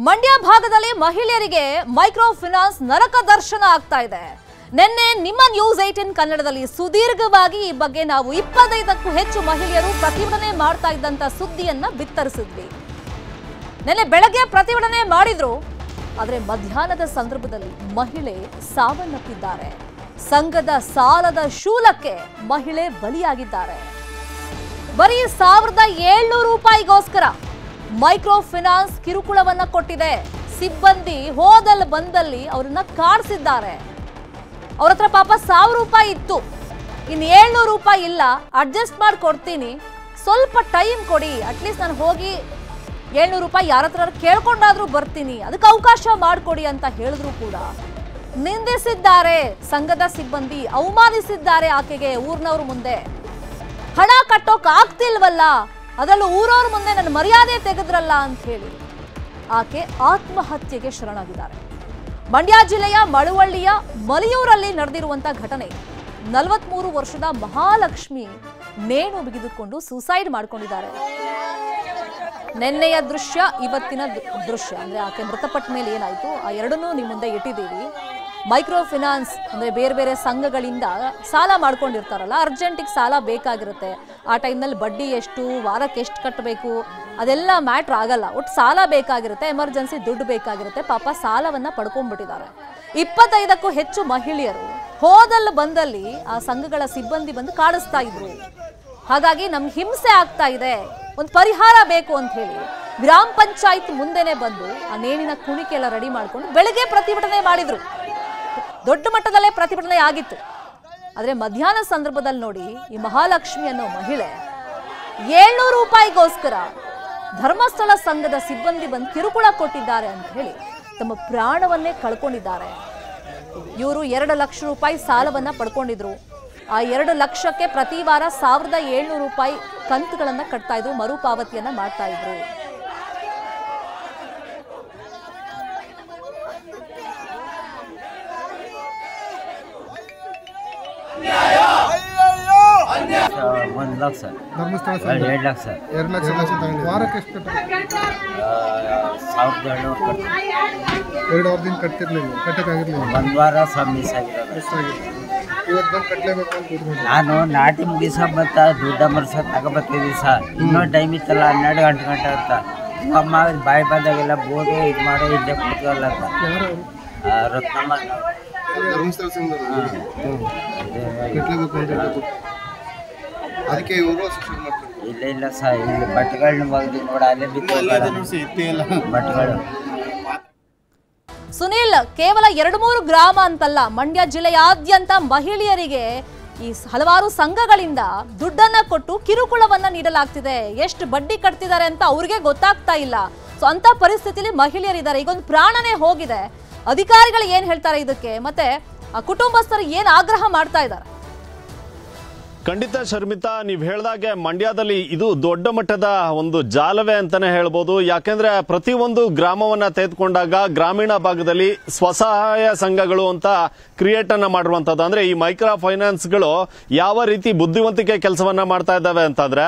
ಮಂಡ್ಯ ಭಾಗದಲ್ಲಿ ಮಹಿಳೆಯರಿಗೆ micro finance ನರಕ ದರ್ಶನ ಆಗ್ತಾ ಇದೆ. ನಿನ್ನೆ ನಿಮ್ಮ ನ್ಯೂಸ್ 18 ಕನ್ನಡದಲ್ಲಿ ಸುದೀರ್ಘವಾಗಿ ಈ ಬಗ್ಗೆ ನಾವು 25ಕ್ಕೂ ಹೆಚ್ಚು ಮಹಿಳೆಯರು ಪ್ರತಿಭಟನೆ ಮಾಡ್ತಾ ಇದ್ದಂತ ಸುದ್ದಿಯನ್ನ ಬಿತ್ತರಿಸಿದ್ವಿ. ನಿನ್ನೆ ಬೆಳಗ್ಗೆ ಪ್ರತಿಭಟನೆ ಮಾಡಿದ್ರು, ಆದರೆ ಮಧ್ಯಾಹ್ನದ ಸಂದರ್ಭದಲ್ಲಿ ಮಹಿಳೆ ಸಾವನ್ನಪ್ಪಿದ್ದಾರೆ. ಸಂಘದ ಸಾಲದ ಶೂಲಕ್ಕೆ ಮಹಿಳೆ ಬಲಿಯಾಗಿದ್ದಾರೆ. ಬರೀ 1700 ರೂಪಾಯಿಗೋಸ್ಕರ ಮೈಕ್ರೋ ಫೈನಾನ್ಸ್ ಕಿರುಕುಳವನ್ನ ಕೊಟ್ಟಿದೆ. ಸಿಬ್ಬಂದಿ ಹೋದಲ್ಲಿ ಬಂದಲ್ಲಿ ಅವರನ್ನ ಕಾಡಿಸಿದ್ದಾರೆ. ಅವ್ರ ಹತ್ರ ಪಾಪ 1000 ರೂಪಾಯಿ ಇತ್ತು, ಇನ್ನು 700 ರೂಪಾಯಿ ಇಲ್ಲ, ಅಡ್ಜಸ್ಟ್ ಮಾಡಿ ಕೊಡ್ತೀನಿ, ಸ್ವಲ್ಪ ಟೈಮ್ ಕೊಡಿ, ಅಟ್ಲೀಸ್ಟ್ ನಾನು ಹೋಗಿ 700 ರೂಪಾಯಿ ಯಾರ ಹತ್ರ ಕೇಳ್ಕೊಂಡಾದ್ರೂ ಬರ್ತೀನಿ, ಅದಕ್ಕೆ ಅವಕಾಶ ಮಾಡಿಕೊಡಿ ಅಂತ ಹೇಳಿದ್ರು ಕೂಡ ನಿಂದಿಸಿದ್ದಾರೆ. ಸಂಘದ ಸಿಬ್ಬಂದಿ ಅವಮಾನಿಸಿದ್ದಾರೆ ಆಕೆಗೆ. ಊರಿನವ್ರ ಮುಂದೆ ಹಣ ಕಟ್ಟೋಕ್ ಆಗ್ತಿಲ್ವಲ್ಲ, ಅದರಲ್ಲೂ ಊರವ್ರ ಮುಂದೆ ನನ್ನ ಮರ್ಯಾದೆ ತೆಗೆದ್ರಲ್ಲ ಅಂತ ಹೇಳಿ ಆಕೆ ಆತ್ಮಹತ್ಯೆಗೆ ಶರಣಾಗಿದ್ದಾರೆ. ಮಂಡ್ಯ ಜಿಲ್ಲೆಯ ಮಳವಳ್ಳಿಯ ಮಲಿಯೂರಲ್ಲಿ ನಡೆದಿರುವಂತಹ ಘಟನೆ. 43 ವರ್ಷದ ಮಹಾಲಕ್ಷ್ಮಿ ನೇಣು ಬಿಗಿದುಕೊಂಡು ಸೂಸೈಡ್ ಮಾಡ್ಕೊಂಡಿದ್ದಾರೆ. ನಿನ್ನೆಯ ದೃಶ್ಯ, ಇವತ್ತಿನ ದೃಶ್ಯ, ಅಂದ್ರೆ ಆಕೆ ಮೃತಪಟ್ಟ ಮೇಲೆ ಏನಾಯ್ತು ಆ ಎರಡನ್ನೂ ನಿಮ್ಮ ಮುಂದೆ ಇಟ್ಟಿದ್ದೀವಿ. ಮೈಕ್ರೋ ಫೈನಾನ್ಸ್ ಅಂದ್ರೆ ಬೇರೆ ಬೇರೆ ಸಂಘಗಳಿಂದ ಸಾಲ ಮಾಡ್ಕೊಂಡಿರ್ತಾರಲ್ಲ, ಅರ್ಜೆಂಟಿಗೆ ಸಾಲ ಬೇಕಾಗಿರುತ್ತೆ. ಆ ಟೈಮ್ನಲ್ಲಿ ಬಡ್ಡಿ ಎಷ್ಟು, ವಾರಕ್ಕೆ ಎಷ್ಟು ಕಟ್ಟಬೇಕು ಅದೆಲ್ಲ ಮ್ಯಾಟ್ರ್ ಆಗಲ್ಲ. ಒಟ್ಟು ಸಾಲ ಬೇಕಾಗಿರುತ್ತೆ, ಎಮರ್ಜೆನ್ಸಿ ದುಡ್ಡು ಬೇಕಾಗಿರುತ್ತೆ. ಪಾಪ ಸಾಲವನ್ನ ಪಡ್ಕೊಂಡ್ಬಿಟ್ಟಿದ್ದಾರೆ. 25ಕ್ಕೂ ಹೆಚ್ಚು ಮಹಿಳೆಯರು ಹೋದಲ್ಲಿ ಬಂದಲ್ಲಿ ಆ ಸಂಘಗಳ ಸಿಬ್ಬಂದಿ ಬಂದು ಕಾಡಿಸ್ತಾ ಇದ್ರು. ಹಾಗಾಗಿ ನಮ್ಗೆ ಹಿಂಸೆ ಆಗ್ತಾ ಇದೆ, ಒಂದು ಪರಿಹಾರ ಬೇಕು ಅಂತ ಹೇಳಿ ಗ್ರಾಮ ಪಂಚಾಯತ್ ಮುಂದೆನೆ ಬಂದು ಆ ನೇಣಿನ ಕುಣಿಕೆ ಎಲ್ಲ ರೆಡಿ ಮಾಡ್ಕೊಂಡು ಬೆಳಗ್ಗೆ ಪ್ರತಿಭಟನೆ ಮಾಡಿದ್ರು. ದೊಡ್ಡ ಮಟ್ಟದಲ್ಲೇ ಪ್ರತಿಭಟನೆ ಆಗಿತ್ತು. ಆದ್ರೆ ಮಧ್ಯಾಹ್ನ ಸಂದರ್ಭದಲ್ಲಿ ನೋಡಿ, ಈ ಮಹಾಲಕ್ಷ್ಮಿ ಅನ್ನೋ ಮಹಿಳೆ 700 ರೂಪಾಯಿಗೋಸ್ಕರ ಧರ್ಮಸ್ಥಳ ಸಂಘದ ಸಿಬ್ಬಂದಿ ಬಂದು ಕಿರುಕುಳ ಕೊಟ್ಟಿದ್ದಾರೆ ಅಂತ ಹೇಳಿ ತಮ್ಮ ಪ್ರಾಣವನ್ನೇ ಕಳ್ಕೊಂಡಿದ್ದಾರೆ. ಇವರು 2 ಲಕ್ಷ ರೂಪಾಯಿ ಸಾಲವನ್ನ ಪಡ್ಕೊಂಡಿದ್ರು. ಆ 2 ಲಕ್ಷಕ್ಕೆ ಪ್ರತಿ ವಾರ 1700 ರೂಪಾಯಿ ಕಂತುಗಳನ್ನ ಕಟ್ತಾ ಇದ್ರು, ಮರುಪಾವತಿಯನ್ನ ಮಾಡ್ತಾ ಇದ್ರು. $1 ಲಕ್ಷ ಧರ್ಮಸ್ಥಳ 2 ಲಕ್ಷ 2 ಲಕ್ಷ ವಾರಕ್ಕೆ ಎಷ್ಟು ಕಟ್ಟಬೇಕು? 1700 2 ದಿನ ಕಟ್ಟಿರ್ಲಿಲ್ಲ, ಕಟ್ಟಕ್ಕಾಗಿರ್ಲಿಲ್ಲ. ಒಂದು ವಾರ ಮಿಸ್ ಆಗಿರೋದು. ಎಷ್ಟಾಗಿದೆ? ಇವತ್ತು ಬಂದು ಕಟ್ಟಲೇಬೇಕು ಅಂತ ಕೂತ್ಕೊಂಡು ನಾನು ನಾಟಿ ಮುಗಿಸಬತ್ತ ದುಡ್ಡ ಮರ್ಸ ತಗೋಬರ್ತಿದ್ವಿ ಸರ್. ಇನ್ನೂ ಟೈಮ್ ಇತ್ತಲ್ಲ, 12 ಗಂಟೆ ಅಂತ ಅಮ್ಮ ಬಾಯಿ ಬಂದಾಗೆಲ್ಲ ಬೋದು ಇದು ಮಾಡೋ ಇಲ್ಲೇ ಕೂತ್ಕೊಳ್ಳ ಅಂತ ಯಾರು ರತ್ನಮ್ಮ ಧರ್ಮಸ್ಥಳ ಕಟ್ಟಲೇಬೇಕು ಅಂತ ಹೇಳ್ಬೋದು. ಅದಕ್ಕೆ ಇವರು ಶಿಕ್ಷಣ ಮಾಡ್ತಾರೆ. ಇಲ್ಲ ಸರ್, ಇಲ್ಲಿ ಬಟ್ಟೆಗಳನ್ನ ಒಗ್ದು ನೋಡ ಅಲ್ಲೇ ಬಿತ್ತು ಬಟ್ಟೆಗಳು. ಸುನೀಲ್, ಕೇವಲ 2-3 ಗ್ರಾಮ ಅಂತಲ್ಲ, ಮಂಡ್ಯ ಜಿಲ್ಲೆಯಾದ್ಯಂತ ಮಹಿಳೆಯರಿಗೆ ಈ ಹಲವಾರು ಸಂಘಗಳಿಂದ ದುಡ್ಡನ್ನ ಕೊಟ್ಟು ಕಿರುಕುಳವನ್ನ ನೀಡಲಾಗ್ತಿದೆ. ಎಷ್ಟು ಬಡ್ಡಿ ಕಟ್ತಿದ್ದಾರೆ ಅಂತ ಅವ್ರಿಗೆ ಗೊತ್ತಾಗ್ತಾ ಇಲ್ಲ. ಸೊ ಅಂತ ಪರಿಸ್ಥಿತಿಲಿ ಮಹಿಳೆಯರಿದ್ದಾರೆ. ಈಗ ಒಂದು ಪ್ರಾಣನೇ ಹೋಗಿದೆ. ಅಧಿಕಾರಿಗಳು ಏನ್ ಹೇಳ್ತಾರೆ ಇದಕ್ಕೆ, ಮತ್ತೆ ಆ ಕುಟುಂಬಸ್ಥರು ಏನ್ ಆಗ್ರಹ ಮಾಡ್ತಾ ಇದ್ದಾರೆ? ಖಂಡಿತ ಶರ್ಮಿತಾ, ನೀವು ಹೇಳ್ದಾಗೆ ಮಂಡ್ಯದಲ್ಲಿ ಇದು ದೊಡ್ಡ ಮಟ್ಟದ ಒಂದು ಜಾಲವೇ ಅಂತಾನೆ ಹೇಳ್ಬೋದು. ಯಾಕೆಂದ್ರೆ ಪ್ರತಿಯೊಂದು ಗ್ರಾಮವನ್ನ ತೆಗೆದುಕೊಂಡಾಗ ಗ್ರಾಮೀಣ ಭಾಗದಲ್ಲಿ ಸ್ವಸಹಾಯ ಸಂಘಗಳು ಅಂತ ಕ್ರಿಯೇಟ್ ಅನ್ನ ಮಾಡಿರುವಂತದ್ದು. ಅಂದ್ರೆ ಈ ಮೈಕ್ರೋ ಫೈನಾನ್ಸ್ಗಳು ಯಾವ ರೀತಿ ಬುದ್ಧಿವಂತಿಕೆ ಕೆಲಸವನ್ನ ಮಾಡ್ತಾ ಇದ್ದಾವೆ ಅಂತಂದ್ರೆ,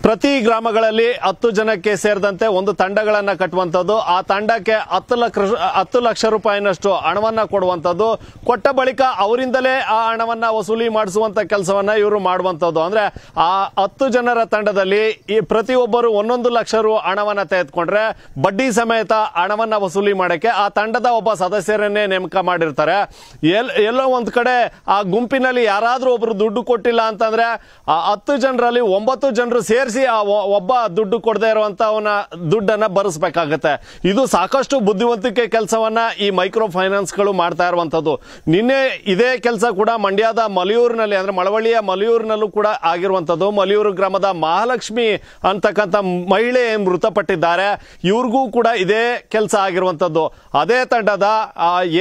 ಪ್ರತಿ ಗ್ರಾಮಗಳಲ್ಲಿ 10 ಜನಕ್ಕೆ ಸೇರಿದಂತೆ ಒಂದು ತಂಡಗಳನ್ನ ಕಟ್ಟುವಂಥದ್ದು. ಆ ತಂಡಕ್ಕೆ 10 ಲಕ್ಷ ರೂಪಾಯಿನಷ್ಟು ಹಣವನ್ನ ಕೊಡುವಂಥದ್ದು. ಕೊಟ್ಟ ಬಳಿಕ ಅವರಿಂದಲೇ ಆ ಹಣವನ್ನ ವಸೂಲಿ ಮಾಡಿಸುವಂತ ಕೆಲಸವನ್ನ ಇವರು ಮಾಡುವಂಥದ್ದು. ಅಂದ್ರೆ ಆ 10 ಜನರ ತಂಡದಲ್ಲಿ ಈ ಪ್ರತಿಯೊಬ್ಬರು 1 ಲಕ್ಷ ರು ಹಣವನ್ನ ತೆಗೆದುಕೊಂಡ್ರೆ ಬಡ್ಡಿ ಸಮೇತ ಹಣವನ್ನ ವಸೂಲಿ ಮಾಡಕ್ಕೆ ಆ ತಂಡದ ಒಬ್ಬ ಸದಸ್ಯರನ್ನೇ ನೇಮಕ ಮಾಡಿರ್ತಾರೆ. ಎಲ್ಲೋ ಒಂದ್ ಕಡೆ ಆ ಗುಂಪಿನಲ್ಲಿ ಯಾರಾದ್ರೂ ಒಬ್ರು ದುಡ್ಡು ಕೊಟ್ಟಿಲ್ಲ ಅಂತಂದ್ರೆ ಆ 10 ಜನರಲ್ಲಿ 9 ಜನರು ಸೇರಿಸಿ ಆ ಒಬ್ಬ ದುಡ್ಡು ಕೊಡದೇ ಇರುವಂತವನ ದುಡ್ಡನ್ನ ಭರಿಸಬೇಕಾಗತ್ತೆ. ಇದು ಸಾಕಷ್ಟು ಬುದ್ಧಿವಂತಿಕೆ ಕೆಲಸವನ್ನ ಈ ಮೈಕ್ರೋ ಫೈನಾನ್ಸ್ ಗಳು ಮಾಡ್ತಾ ಇರುವಂತದ್ದು. ನಿನ್ನೆ ಇದೇ ಕೆಲಸ ಕೂಡ ಮಂಡ್ಯದ ಮಲಿಯೂರಿನಲ್ಲಿ, ಅಂದ್ರೆ ಮಳವಳ್ಳಿಯ ಮಲಿಯೂರಿನಲ್ಲೂ ಕೂಡ ಆಗಿರುವಂತದ್ದು. ಮಲಿಯೂರು ಗ್ರಾಮದ ಮಹಾಲಕ್ಷ್ಮಿ ಅಂತಕ್ಕಂಥ ಮಹಿಳೆ ಮೃತಪಟ್ಟಿದ್ದಾರೆ. ಇವ್ರಿಗೂ ಕೂಡ ಇದೇ ಕೆಲಸ ಆಗಿರುವಂತದ್ದು. ಅದೇ ತಂಡದ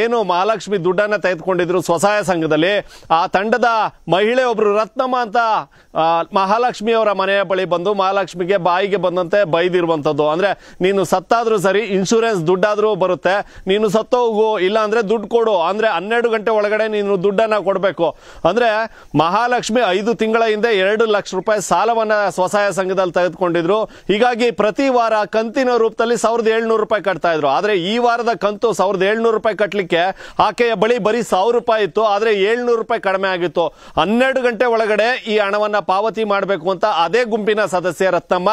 ಏನು ಮಹಾಲಕ್ಷ್ಮಿ ದುಡ್ಡನ್ನ ತೆಗೆದುಕೊಂಡಿದ್ರು ಸ್ವಸಹಾಯ ಸಂಘದಲ್ಲಿ, ಆ ತಂಡದ ಮಹಿಳೆ ಒಬ್ರು ರತ್ನಮ್ಮ ಅಂತ ಮಹಾಲಕ್ಷ್ಮಿ ಅವರ ಮನೆಯ ಬಳಿ ಬಂದು ಬಂದು ಮಹಾಲಕ್ಷ್ಮಿಗೆ ಬಾಯಿಗೆ ಬಂದಂತೆ ಬೈದಿರುವಂತದ್ದು. ಅಂದ್ರೆ ನೀನು ಸತ್ತಾದ್ರೂ ಸರಿ, ಇನ್ಶೂರೆನ್ಸ್ ದುಡ್ಡಾದ್ರೂ ಬರುತ್ತೆ, ನೀನು ಸತ್ತೋಗು, ಇಲ್ಲ ಅಂದ್ರೆ ದುಡ್ಡು ಕೊಡು, ಅಂದ್ರೆ 12 ಗಂಟೆ ಒಳಗಡೆ ನೀನು ದುಡ್ಡನ್ನ ಕೊಡ್ಬೇಕು. ಅಂದ್ರೆ ಮಹಾಲಕ್ಷ್ಮಿ 5 ತಿಂಗಳ ಹಿಂದೆ 2 ಲಕ್ಷ ರೂಪಾಯಿ ಸಾಲವನ್ನ ಸ್ವಸಹಾಯ ಸಂಘದಲ್ಲಿ ತೆಗೆದುಕೊಂಡಿದ್ರು. ಹೀಗಾಗಿ ಪ್ರತಿ ವಾರ ಕಂತಿನ ರೂಪದಲ್ಲಿ 1700 ರೂಪಾಯಿ ಕಟ್ತಾ ಇದ್ರು. ಆದ್ರೆ ಈ ವಾರದ ಕಂತು 1700 ರೂಪಾಯಿ ಕಟ್ಲಿಕ್ಕೆ ಆಕೆಯ ಬಳಿ ಬರೀ 1000 ರೂಪಾಯಿ ಇತ್ತು. ಆದ್ರೆ 700 ರೂಪಾಯಿ ಕಡಿಮೆ ಆಗಿತ್ತು. 12 ಗಂಟೆ ಒಳಗಡೆ ಈ ಹಣವನ್ನ ಪಾವತಿ ಮಾಡಬೇಕು ಅಂತ ಅದೇ ಗುಂಪಿನ ಸದಸ್ಯ ರತ್ನಮ್ಮ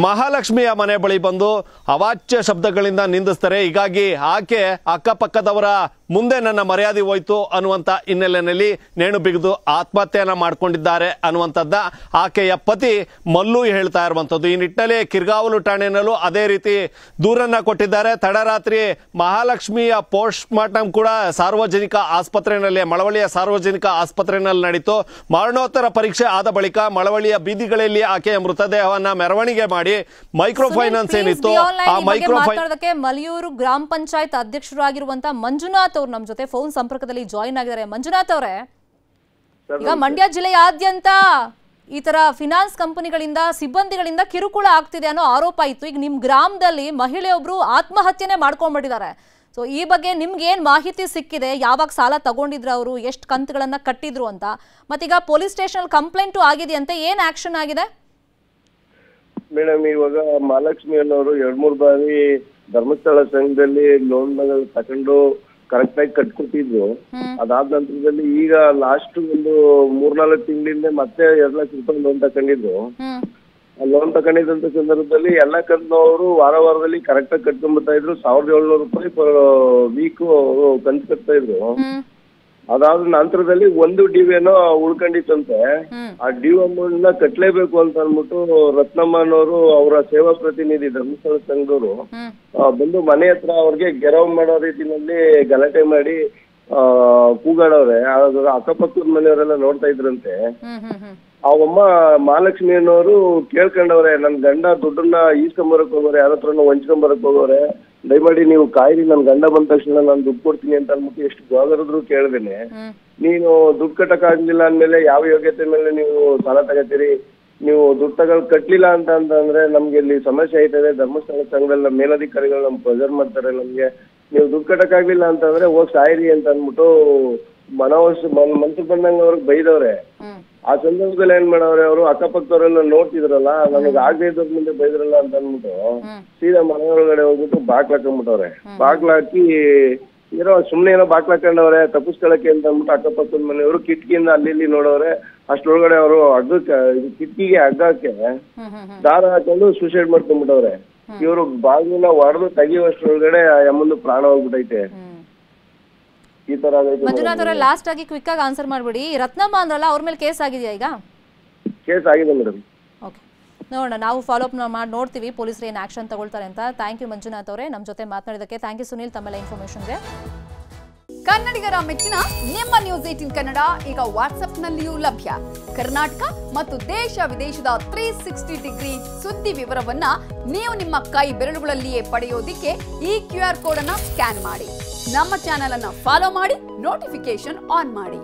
ಮಹಾಲಕ್ಷ್ಮಿಯ ಮನೆ ಬಳಿ ಬಂದು ಅವಾಚ್ಯ ಶಬ್ದಗಳಿಂದ ನಿಂದಿಸ್ತಾರೆ. ಹೀಗಾಗಿ ಆಕೆ ಅಕ್ಕಪಕ್ಕದವರ ಮುಂದೆ ನನ್ನ ಮರ್ಯಾದೆ ಹೋಯ್ತು ಅನ್ನುವಂತ ಹಿನ್ನೆಲೆಯಲ್ಲಿ ನೇಣು ಬಿಗಿದು ಆತ್ಮಹತ್ಯೆಯನ್ನ ಮಾಡ್ಕೊಂಡಿದ್ದಾರೆ ಅನ್ನುವಂಥದ್ದ ಆಕೆಯ ಪತಿ ಮಲ್ಲು ಹೇಳ್ತಾ ಇರುವಂತದ್ದು. ಈ ನಿಟ್ಟಿನಲ್ಲಿ ಕಿರ್ಗಾವಲು ಠಾಣೆಯಲ್ಲೂ ಅದೇ ರೀತಿ ದೂರನ್ನ ಕೊಟ್ಟಿದ್ದಾರೆ. ತಡರಾತ್ರಿ ಮಹಾಲಕ್ಷ್ಮಿಯ ಪೋಸ್ಟ್ ಮಾರ್ಟಮ್ ಕೂಡ ಸಾರ್ವಜನಿಕ ಆಸ್ಪತ್ರೆಯಲ್ಲಿ, ಮಳವಳ್ಳಿಯ ಸಾರ್ವಜನಿಕ ಆಸ್ಪತ್ರೆಯಲ್ಲಿ ನಡೀತು. ಮರಣೋತ್ತರ ಪರೀಕ್ಷೆ ಆದ ಬಳಿಕ ಮಳವಳ್ಳಿಯ ಬೀದಿಗಳಲ್ಲಿ ಆಕೆಯ ಮೃತದೇಹವನ್ನ ಮೆರವಣಿಗೆ ಮಾಡಿ ಮೈಕ್ರೋ ಫೈನಾನ್ಸ್ ಏನಿತ್ತು ಆ ಮೈಕ್ರೋ ಮಲಿಯೂರು ಗ್ರಾಮ ಪಂಚಾಯತ್ ಅಧ್ಯಕ್ಷರಾಗಿರುವಂತಹ ಮಂಜುನಾಥ್ ಅವರು ನಮ್ಮ ಜೊತೆ ಫೋನ್ ಸಂಪರ್ಕದಲ್ಲಿ ಜಾಯಿನ್ ಆಗಿದ್ದಾರೆ. ಮಂಜುನಾಥ್ ಅವರೇ, ಈಗ ಮಂಡ್ಯ ಜಿಲ್ಲೆಯಾದ್ಯಂತ ಈ ತರ ಫಿನಾನ್ಸ್ ಕಂಪನಿಗಳಿಂದ ಸಿಬ್ಬಂದಿಗಳಿಂದ ಕಿರುಕುಳ ಆಗ್ತಿದೆ ಅನ್ನೋ ಆರೋಪ ಇತ್ತು. ಈಗ ನಿಮ್ ಗ್ರಾಮದಲ್ಲಿ ಮಹಿಳೆಯೊಬ್ರು ಆತ್ಮಹತ್ಯೆನೆ ಮಾಡ್ಕೊಂಡ್ಬಿಟ್ಟಿದ್ದಾರೆ. ಸೊ ಈ ಬಗ್ಗೆ ನಿಮ್ಗೆ ಏನ್ ಮಾಹಿತಿ ಸಿಕ್ಕಿದೆ? ಯಾವಾಗ ಸಾಲ ತಗೊಂಡಿದ್ರು ಅವರು, ಎಷ್ಟು ಕಂತುಗಳನ್ನ ಕಟ್ಟಿದ್ರು ಅಂತ, ಮತ್ತೀಗ ಪೊಲೀಸ್ ಸ್ಟೇಷನ್ ಕಂಪ್ಲೇಂಟು ಆಗಿದೆಯಂತೆ, ಏನ್ ಆಕ್ಷನ್ ಆಗಿದೆ? ಮೇಡಮ್, ಇವಾಗ ಮಹಾಲಕ್ಷ್ಮಿ ಅನ್ನೋರು 2-3 ಬಾರಿ ಧರ್ಮಸ್ಥಳ ಸಂಘದಲ್ಲಿ ಲೋನ್ ತಗೊಂಡು ಕರೆಕ್ಟ್ ಆಗಿ ಕಟ್ಕೊಟ್ಟಿದ್ರು. ಅದಾದ ನಂತರದಲ್ಲಿ ಈಗ ಲಾಸ್ಟ್ ಒಂದು 3-4 ತಿಂಗಳಿಂದ ಮತ್ತೆ 2 ಲಕ್ಷ ರೂಪಾಯಿ ಲೋನ್ ತಕೊಂಡಿದ್ರು. ಲೋನ್ ತಗೊಂಡಿದ್ದಂತ ಸಂದರ್ಭದಲ್ಲಿ ಎಲ್ಲ ಕಂತನವರು ವಾರದಲ್ಲಿ ಕರೆಕ್ಟ್ ಆಗಿ ಕಟ್ಕೊಂಡ್ಬರ್ತಾ ಇದ್ರು. 1700 ರೂಪಾಯಿ ವೀಕ್ ಕಂತು ಕಟ್ತಾ ಇದ್ರು. ಅದಾದ ನಂತರದಲ್ಲಿ ಒಂದು ಡ್ಯೂ ಏನೋ ಉಳ್ಕೊಂಡಿತ್ತಂತೆ. ಆ ಡ್ಯೂ ಅಮೌಂಟ್ ನ ಕಟ್ಲೇಬೇಕು ಅಂತ ಅಂದ್ಬಿಟ್ಟು ರತ್ನಮ್ಮನವರು ಅವರ ಸೇವಾ ಪ್ರತಿನಿಧಿ ಧರ್ಮಸ್ಥಳ ಸಂಘದವರು ಬಂದು ಮನೆ ಹತ್ರ ಅವ್ರಿಗೆ ಗೆರವ್ ಮಾಡೋ ರೀತಿನಲ್ಲಿ ಗಲಾಟೆ ಮಾಡಿ ಕೂಗಾಡವ್ರೆ. ಅಕ್ಕಪಕ್ಕದ ಮನೆಯವರೆಲ್ಲ ನೋಡ್ತಾ ಇದ್ರಂತೆ. ಅವಮ್ಮ ಮಹಾಲಕ್ಷ್ಮಿ ಅನ್ನೋರು ಕೇಳ್ಕೊಂಡವ್ರೆ, ನನ್ ಗಂಡ ದುಡ್ಡನ್ನ ಈಸ್ಕೊಂಬರಕ್ ಹೋಗೋರೆ, ಯಾರ ಹತ್ರನೂ ವಂಚ್ಕೊಂಬರಕ್ ಹೋಗೋರೆ, ದಯಮಾಡಿ ನೀವು ಕಾಯಿರಿ, ನನ್ ಗಂಡ ಬಂದ ತಕ್ಷಣ ನಾನು ದುಡ್ಡು ಕೊಡ್ತೀನಿ ಅಂತ ಅಂದ್ಬಿಟ್ಟು ಎಷ್ಟು ಗೋಗರಿದ್ರು ಕೇಳ್ದೇನೆ, ನೀನು ದುಡ್ಡು ಕಟ್ಟಕ್ ಆಗ್ಲಿಲ್ಲ ಅಂದ್ಮೇಲೆ ಯಾವ ಯೋಗ್ಯತೆ ಮೇಲೆ ನೀವು ಸಾಲ ತಗೋತೀರಿ? ನೀವು ದುಡ್ಡು ಕಟ್ಲಿಲ್ಲ ಅಂತಂದ್ರೆ ನಮ್ಗೆ ಇಲ್ಲಿ ಸಮಸ್ಯೆ ಆಯ್ತದೆ. ಧರ್ಮಸ್ಥಳ ಸಂಘದ ಮೇಲಧಿಕಾರಿಗಳು ನಮ್ಗೆ ಪ್ರೆಷರ್ ಮಾಡ್ತಾರೆ. ನಮ್ಗೆ ನೀವು ದುಡ್ಡು ಕಟ್ಟಕ್ ಆಗ್ಲಿಲ್ಲ ಅಂತಂದ್ರೆ ಹೋಗಿ ಸಾಯಿರಿ ಅಂತ ಅಂದ್ಬಿಟ್ಟು ಮನ್ಸು ಬಂದಂಗ ಅವ್ರಿಗೆ ಬೈದವ್ರೆ. ಆ ಸಂದರ್ಭದಲ್ಲಿ ಏನ್ ಮಾಡವ್ರೆ, ಅವರು ಅಕ್ಕಪಕ್ಕದವರೆಲ್ಲ ನೋಡ್ತಿದ್ರಲ್ಲ, ನನಗೆ ಆಗದೆ ಇದ್ದವ್ರ ಮುಂದೆ ಬೈದ್ರಲ್ಲ ಅಂತ ಅಂದ್ಬಿಟ್ಟು ಸೀದಾ ಮನೆಯೊಳಗಡೆ ಹೋಗ್ಬಿಟ್ಟು ಬಾಕ್ಲಾಕೊಂಡ್ಬಿಟ್ಟವ್ರೆ. ಬಾಕ್ಲಾಕಿ ಏನೋ ಸುಮ್ನೆ ಏನೋ ಬಾಕ್ಲಾಕೊಂಡವ್ರೆ ತಪ್ಪಿಸ್ಕೊಳಕ್ಕೆ ಅಂತ ಅಂದ್ಬಿಟ್ಟು ಅಕ್ಕಪಕ್ಕದ ಮನೆಯವರು ಕಿಟಕಿಯಿಂದ ಅಲ್ಲಿ ನೋಡವ್ರೆ. ಅಷ್ಟೊಳಗಡೆ ಅವರು ಕಿಟಕಿಗೆ ಹಗ್ಗಕ್ಕೆ ದಾರ ಹಾಕೊಂಡು ಸೂಸೈಡ್ ಮಾಡ್ಕೊಂಡ್ಬಿಟ್ಟವ್ರೆ. ಇವರು ಬಾಗಿಲನ್ನ ಹೊಡೆದು ತೆಗಿಯುವಷ್ಟರೊಳಗಡೆ ಅಮ್ಮಂದು ಪ್ರಾಣ ಹೋಗ್ಬಿಟ್ಟೈತೆ. ಈ ತರ ಮಂಜುನಾಥ್ ಅವರ ಲಾಸ್ಟ್ ಆಗಿ ಕ್ವಿಕ್ ಆಗಿ ಆನ್ಸರ್ ಮಾಡ್ಬಿಡಿ. ರತ್ನಮ್ಮ ಅಂದ್ರಲ್ಲ, ಅವ್ರ ಮೇಲೆ ಕೇಸ್ ಆಗಿದೆಯಾ? ಈಗ ಕೇಸ್ ಆಗಿದೆ ಮೇಡಮ್. ಓಕೆ, ನೋಡೋಣ, ನಾವು ಫಾಲೋ ಅಪ್ ಮಾಡಿ ನೋಡ್ತೀವಿ ಪೊಲೀಸರು ಏನು ಆಕ್ಷನ್ ತಗೊಳ್ತಾರೆ ಅಂತ. ಥ್ಯಾಂಕ್ ಯು ಮಂಜುನಾಥ್ ಅವರೇ, ನಮ್ಮ ಜೊತೆ ಮಾತನಾಡಿದಕ್ಕೆ. ಥ್ಯಾಂಕ್ ಯು ಸುನೀಲ್, ತಮ್ಮೆಲ್ಲ ಇನ್ಫಾರ್ಮೇಷನ್ಗೆ. ಕನ್ನಡಿಗರ ಮೆಚ್ಚಿನ ನಿಮ್ಮ ನ್ಯೂಸ್ 18 ಕನ್ನಡ ಈಗ ವಾಟ್ಸ್ಆಪ್ನಲ್ಲಿಯೂ ಲಭ್ಯ. ಕರ್ನಾಟಕ ಮತ್ತು ದೇಶ ವಿದೇಶದ 360 ಡಿಗ್ರಿ ಸುದ್ದಿ ವಿವರವನ್ನ ನೀವು ನಿಮ್ಮ ಕೈ ಬೆರಳುಗಳಲ್ಲಿಯೇ ಪಡೆಯೋದಿಕ್ಕೆ ಈ QR ಕೋಡ್ ಅನ್ನ ಸ್ಕ್ಯಾನ್ ಮಾಡಿ. ನಮ್ಮ ಚಾನೆಲ್ ಅನ್ನ ಫಾಲೋ ಮಾಡಿ, ನೋಟಿಫಿಕೇಶನ್ ಆನ್ ಮಾಡಿ.